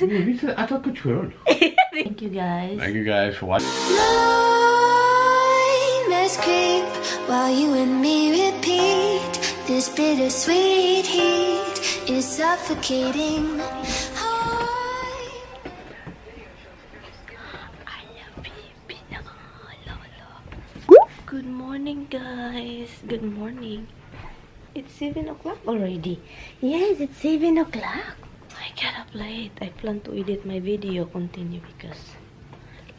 I thought good turn. Thank you guys. Thank you guys for watching. Let's creep while you and me repeat. This bittersweet heat is suffocating. Good morning, guys. Good morning. It's 7 o'clock already. Yes, it's 7 o'clock. I got up late. I plan to edit my video continue because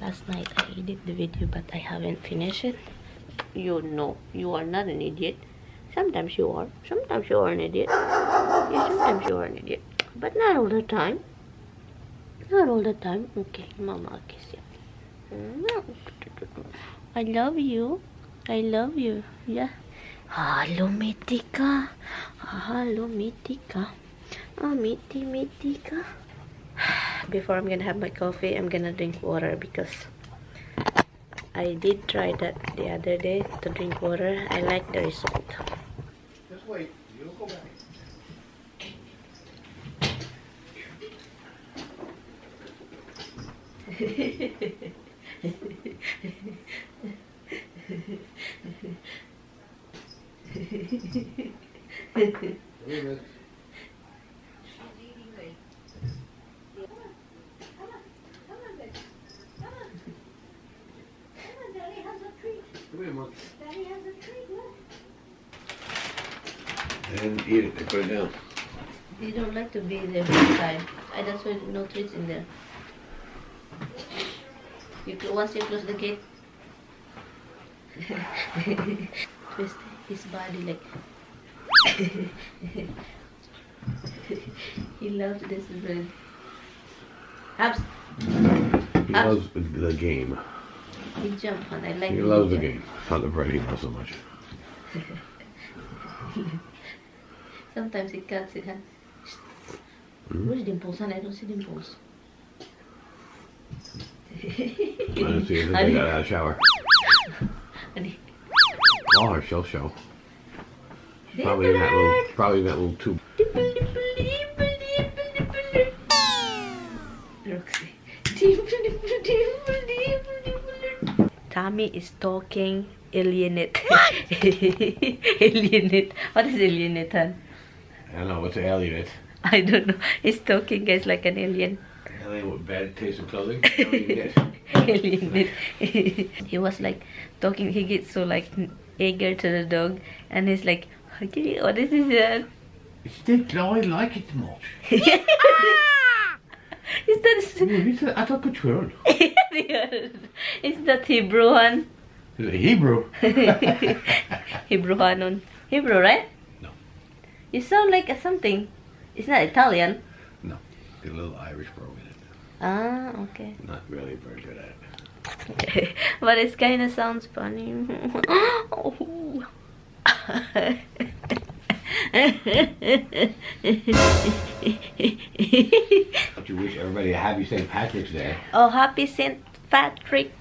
last night I edited the video but I haven't finished it. You know, you are not an idiot. Sometimes you are. Sometimes you are an idiot. Yeah, sometimes you are an idiot. But not all the time. Not all the time. Okay, Mama, I'll kiss you. I love you. I love you. Yeah. Hello, Mitika. Hello, Mitika. Oh, Mitika. Before I'm gonna have my coffee, I'm gonna drink water because I did try that the other day to drink water. I like the result. Just wait. You'll go back. And eat it. Put it down. You don't like to be there inside. That's why no treats in there. Once you close the gate, twist his body like. He loves this bread. Habs. He loves the game. He jumped on. I like. He loves the game. It's not the bread he loves so much. Sometimes he cuts it. Where's Dimples? I don't see Dimples. I don't see it. I got out of the shower. Oh, she'll show. Probably in that little tube. Tommy is talking alienate. Alienate. What is alienate, hon? I don't know what's an alien. I don't know. He's talking, guys, like an alien. Alien with bad taste in clothing. Alienate. He was like talking. He gets so like eager to the dog, and he's like, "Okay, what is that?" It's that I like it much. Is that? I thought good turn. Is that Hebrew one? Is it Hebrew? Hebrew Hanon. Hebrew, right? No. You sound like something. It's not Italian. No. A little Irish brogue in it. Ah, okay. Not really very good at it. But it kind of sounds funny. Oh. Don't you wish everybody a happy St. Patrick's Day? Oh, happy St. Patrick.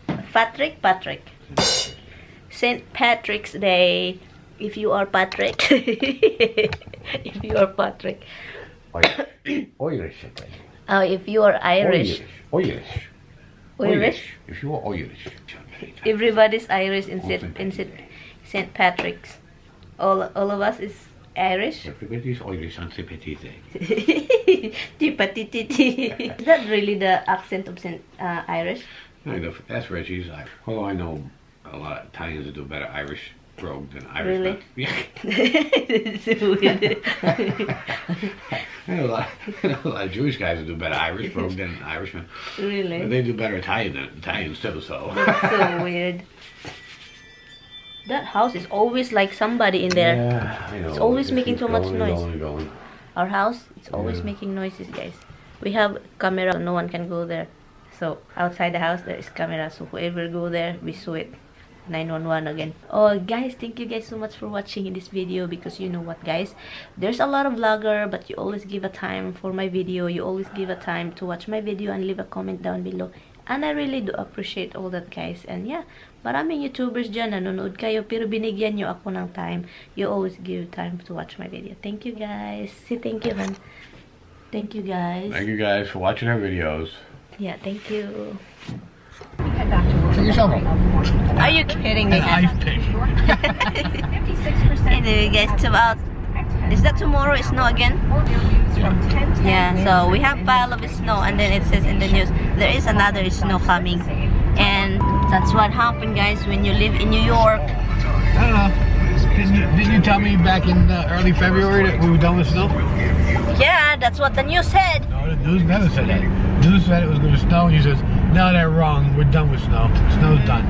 St. Patrick's Day. If you are Patrick. If you are Patrick. Irish. Oh, if you are Irish. Irish. If you are Irish. Everybody's Irish in St. Patrick's. All of us is Irish. Everybody's Irish on St. Patrick's Day. Is that really the accent of Irish? Kind of. That's Reggie's Irish. Although I know a lot of Italians that do better Irish brogue than Irish. Really? Yeah. It's weird. I know a lot of Jewish guys that do better Irish brogue than Irishmen. Really? But they do better Italian than Italians too, so. That's so weird. That house is always like somebody in there. Yeah, I know. It's always making so much noise. Going. Our house, it's always making noises, guys. We have camera, so no one can go there. So outside the house there is camera, so whoever go there, we saw it. 911 again. Oh guys, thank you guys so much for watching this video, because you know what guys, there's a lot of vlogger, but you always give a time for my video, you always give a time to watch my video and leave a comment down below, and I really do appreciate all that guys. And yeah, maraming YouTubers dyan nanonood kayo pero binigyan nyo ako ng time. You always give time to watch my video. Thank you guys. Say thank you, man. Thank you guys. Thank you guys for watching our videos. Yeah, thank you. Take yourself home. Are you kidding me? Ice pick. Anyway guys, it's about, is that tomorrow is snow again? Yeah, so we have pile of snow, and then it says in the news there is another snow coming, and that's what happened guys when you live in New York. I don't know. Didn't you tell me back in early February that we were done with snow? Yeah, that's what the news said. No, the news never said that. The news said it was going to snow, and you says, no, they're wrong. We're done with snow. Snow's done.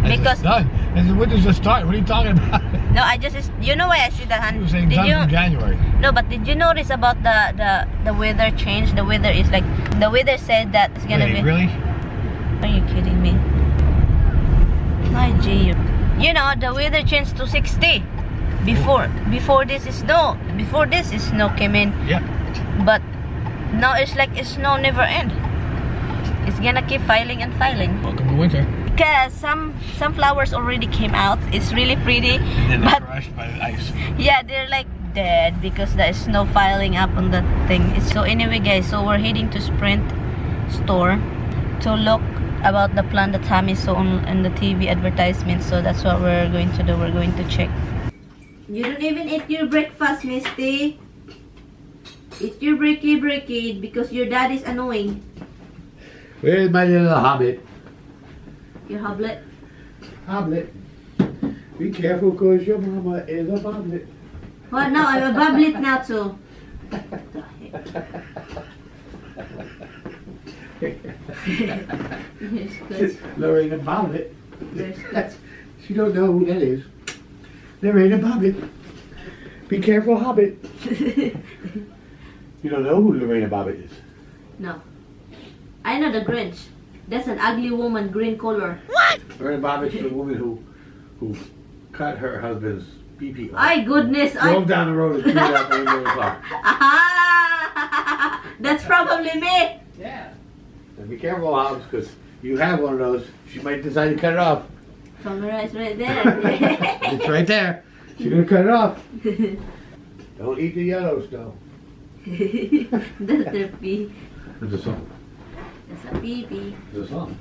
Because it's done. I said, when does it start? What are you talking about? No, I just, you know why I see that, You hun? were saying Did done you? from January. No, but did you notice about the weather change? The weather is like, the weather said that it's gonna Wait, be. really? Are you kidding me? My G. You know, the weather changed to 60. Before this is snow. Before this is snow came in. Yeah. But now it's like it's snow never end. It's gonna keep filing and filing. Welcome to winter. Because some flowers already came out. It's really pretty. And then But they're crushed by the ice. yeah, they're like dead because there is snow piling up on that thing. So anyway guys, so we're heading to Sprint store to look about the plant that Tommy saw on the TV advertisement. So that's what we're going to do. We're going to check. You don't even eat your breakfast, Misty. Eat your breaky because your dad is annoying. Where's my little hobbit? Your hoblet. Hobbit. Be careful, because your mama is a hobbit. What now? I'm a bubblet now too. Here's Scoots. Lorraine and Hobbit. There's Scoots. She don't know who that is. Lorraine and Hobbit. Be careful, Hobbit. You don't know who Lorraine and Hobbit is. No. I know the Grinch. That's an ugly woman, green color. Lorraine Hobbit is the woman who cut her husband's pee-pee off. My goodness. Drove down the road and threw it out the window of the car. Aha! That's probably me. Yeah. So be careful, Hobbs, because you have one of those. She might decide to cut it off. Camera is right there. It's right there. She's going to cut it off. Don't eat the yellow snow. That's their pee. There's a song. That's a pee-pee. There's a song.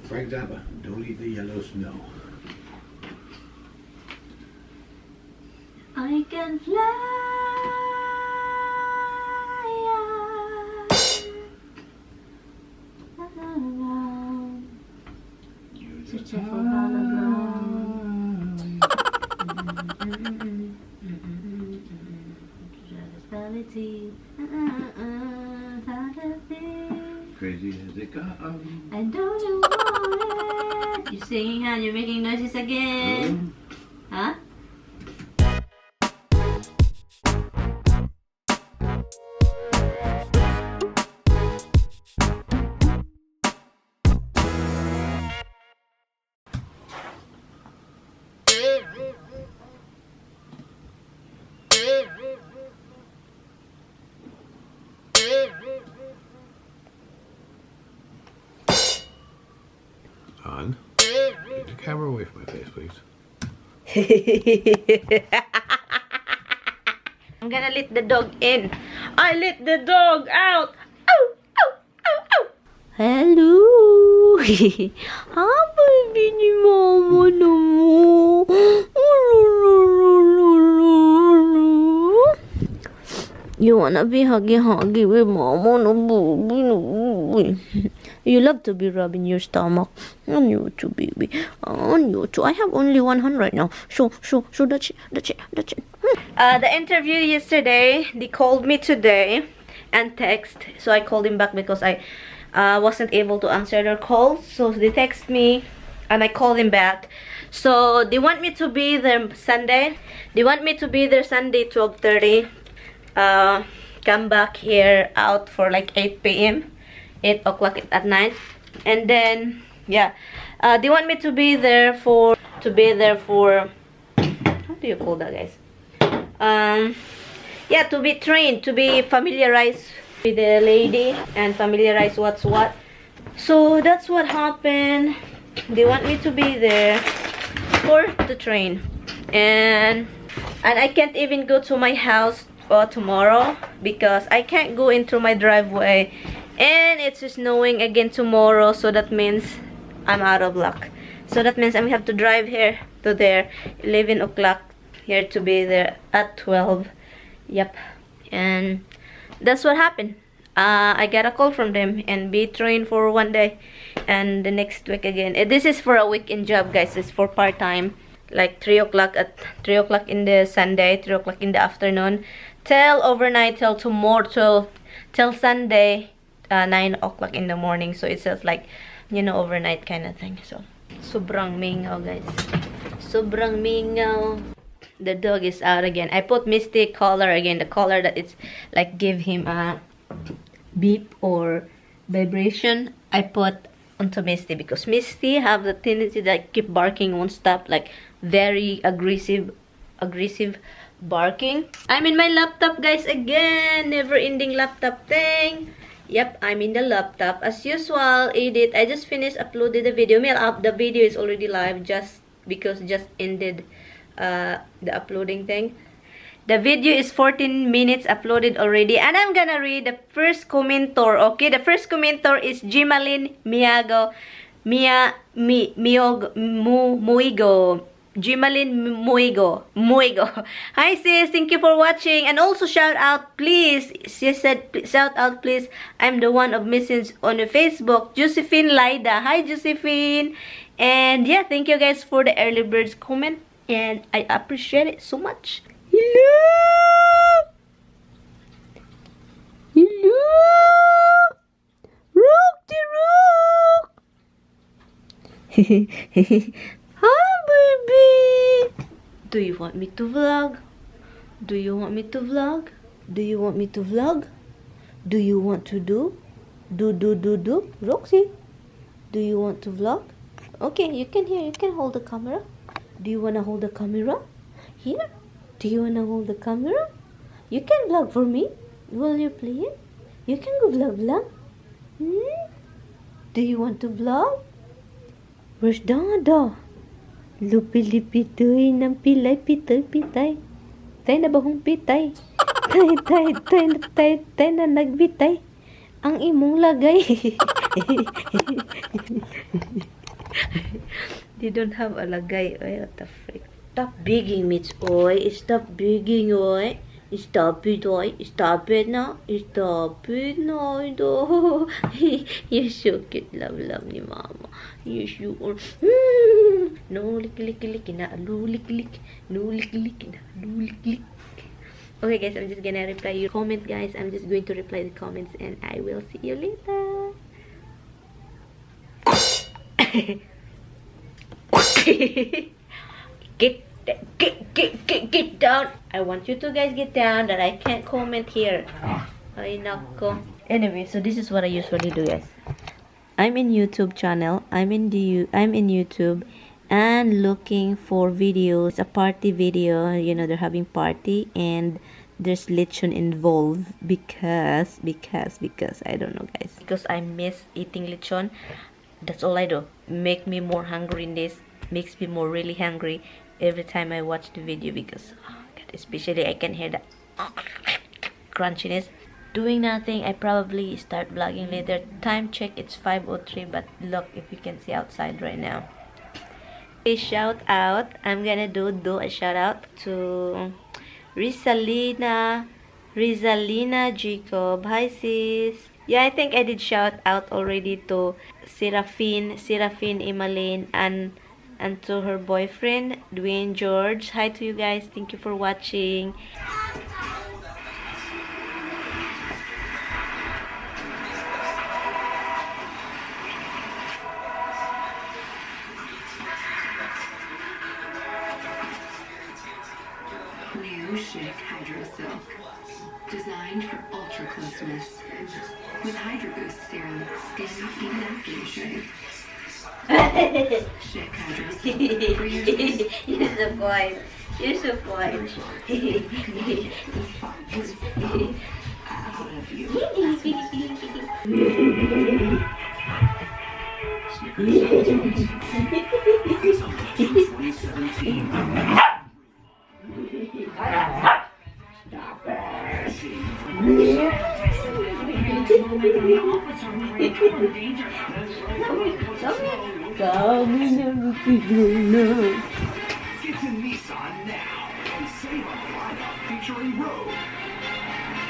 Frank Zappa. Don't eat the yellow snow. I can fly. Searching for hologram. Crazy as it got. I don't you want it. You're singing, huh? You're making noises again. Huh? On. Get the camera away from my face, please. I'm gonna let the dog in. I let the dog out. Ow, ow, ow, ow. Hello. Baby ni mama mo. You wanna be huggy with mama? No, you love to be rubbing your stomach. On you too, baby. On you too. I have only one hand right now. So that's it. The interview yesterday, they called me today and text. So I called him back because I wasn't able to answer their call. So they text me and I called him back. So they want me to be there Sunday. They want me to be there Sunday 12:30. Come back here out for like 8 p.m. 8 o'clock at night. And then yeah, they want me to be there for how do you call that, guys? Yeah, to be trained, to be familiarized with the lady and familiarize what's what. So that's what happened. They want me to be there to train, and I can't even go to my house tomorrow, because I can't go into my driveway and it's snowing again tomorrow, so that means I'm out of luck. So that means I have to drive here to there, 11 o'clock here to be there at 12. Yep. And that's what happened. I got a call from them and be trained for 1 day, and the next week again. This is for a weekend job, guys. It's for part-time, like 3 o'clock in the Sunday, 3 o'clock in the afternoon, till overnight, till tomorrow, till Sunday, 9 o'clock in the morning. So it's just like, you know, overnight kind of thing. So sobrang mingaw, guys. Sobrang mingaw. The dog is out again. I put Misty collar again, the collar that it's like give him a beep or vibration. I put onto Misty because Misty have the tendency that keep barking, won't stop, like very aggressive barking. I'm in my laptop, guys, again. Never ending laptop thing. Yep, I'm in the laptop as usual. Edit. I just finished uploaded the video. The video is already live just because just ended the uploading thing. The video is 14 minutes uploaded already, and I'm gonna read the first commenter. Okay, the first commenter is Jimalin Muigo. Jimalin Muigo. Hi sis, thank you for watching, and also shout out please. She said shout out please. I'm the one of message on the Facebook. Josephine Lida. Hi Josephine. And yeah, thank you guys for the early birds comment, and I appreciate it so much. Hello. Rock the rock. Hi, baby. Do you want me to vlog? Do you want me to vlog? Do you want me to vlog? Do you want to do? Do, Roxy? Do you want to vlog? Okay, you can hold the camera. Do you want to hold the camera? Here? Do you want to hold the camera? You can vlog for me. Will you play it? You can go vlog. Do you want to vlog? Where's Dada? Lupi-lipi-tuy ng pilay, pitay-pitay. Tay na bahong pitay. Tay na nagbitay. Ang imong lagay. They don't have a lagay. Oy, what the frick? Stop begging me, oy. Stop begging, oy. Stop it, oy. Stop it now. Stop it now, do. You're so cute, love ni mama. You sure. No lick na, no lick. No lick na, no lick. Okay, guys, I'm just gonna reply your comment, guys. I'm just going to reply the comments, and I will see you later. Get down. I want you to guys get down, that I can't comment here. Ay nako. Anyway, so this is what I usually do, guys. I'm in YouTube channel. I'm in YouTube and looking for videos, a party video. You know, they're having party and there's lechon involved because I don't know, guys. Because I miss eating lechon. That's all I do. Make me more hungry in this. Makes me more really hungry every time I watch the video, because oh God, especially I can hear that crunchiness. Doing nothing. I probably start vlogging later. Time check, it's 5:03, but look, if you can see outside right now. A shout out. I'm gonna do a shout out to Rizalina Jacob. Hi sis. Yeah, I think I did shout out already to Seraphine Emaline, and to her boyfriend Dwayne George. Hi to you guys. Thank you for watching. New Chic Hydro Silk, designed for ultra closeness, with Hydro Boost Serum, skin even after you shave. Chic Hydro Silk, for your skin. You're so quiet. You're so quiet. Out of you. Snickers 2017. Kami na na. Get to Nissan now and save on a lineup featuring Rogue.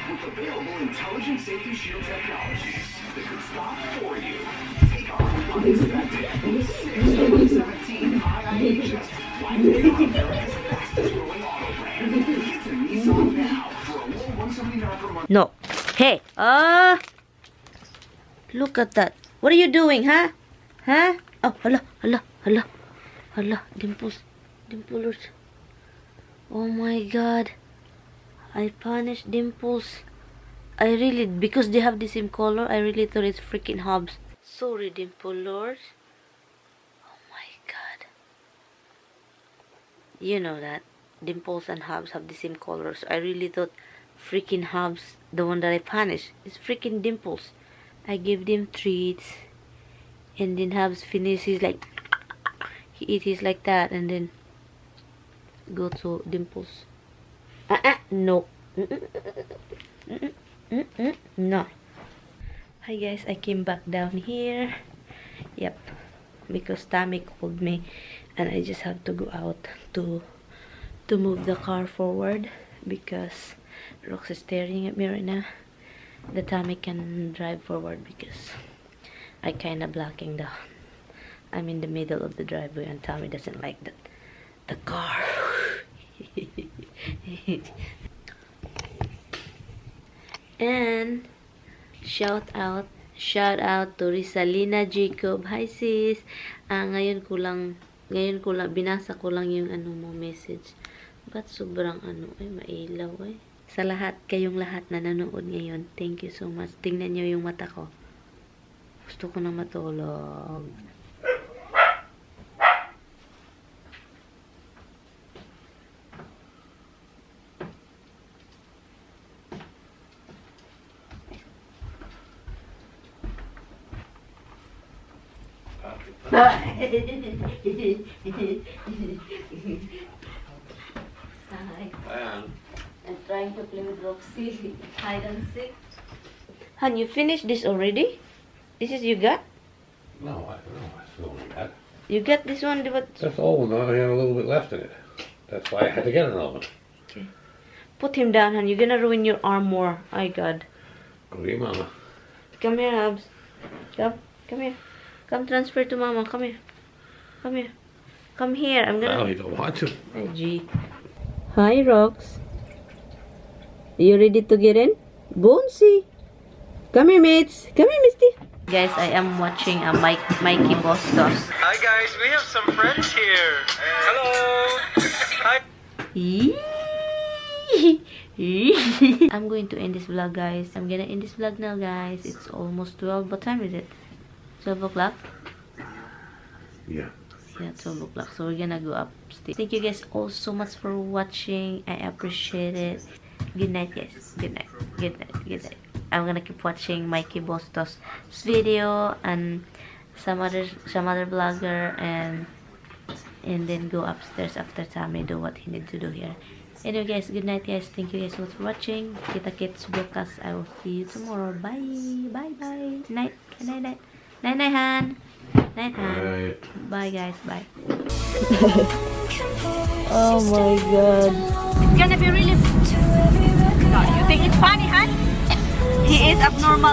With available intelligent safety shield technologies that could stop for you. Take on unexpected 617 IIHs. Like they are America's fastest growing auto brand. Get to Nissan now for a low 179 per month. No. Hey. Look at that. What are you doing, huh? Huh? Oh, hala. Dimples. Dimplers. Oh my god. I punished Dimples. Because they have the same color, I really thought it's freaking Hobbs. Sorry, Dimplers. Oh my god. You know that Dimples and Hobbs have the same color, so I really thought freaking Hobbs, the one that I punished, is freaking Dimples. I gave them treats, and then Hobbs finished. He's like, he eats his like that, and then go to Dimples. No. No. Hi guys, I came back down here. Yep, because Tammy called me, and I just have to go out to move the car forward because Rox is staring at me right now. The Tammy can drive forward because I kinda blocking down. I'm in the middle of the driveway, and Tammy doesn't like that. The car. And shout out to Risalina Jacob. Hi sis. Ngayon ko lang binasa ko lang yung mo message. But sobrang ay mailaw eh. Sa kayong lahat na nanood ngayon, thank you so much. Tingnan niyo yung mata ko. Gusto ko na matulog. Hi. I'm trying to play with Roxy. Hide and seek. Han, you finished this already? This is you got? No, I still only got. You got this one? That's old now. I have a little bit left in it. That's why I had to get another one. Okay. Put him down, Han. You're gonna ruin your arm more. My God. Okay, Mama. Come here, Abs. Come here. Come transfer to Mama. Come here. Come here. I'm gonna. No, you don't want to. Hi, G. Hi, Rox. Are you ready to get in? Bonesy. Come here, mates. Come here, Misty. Guys, I am watching a Mikey Bostos. Hi guys, we have some friends here. Hello. Hi. I'm going to end this vlog, guys. I'm gonna end this vlog now, guys. It's almost 12. What time is it? 12 o'clock? Yeah. Yeah, 12 o'clock. So we're gonna go upstairs. Thank you guys all so much for watching. I appreciate it. Good night, guys. Good night. I'm gonna keep watching Mikey Bostos' video and some other vlogger, and then go upstairs after Tammy do what he need to do here. Anyway, guys, good night, guys. Thank you guys so much for watching. Kita-kits bukas. I will see you tomorrow. Bye. Night. Night, Han. Night, Han. Bye, guys. Bye. Oh my God. It's gonna be really. You think it's funny, Han? He is abnormal.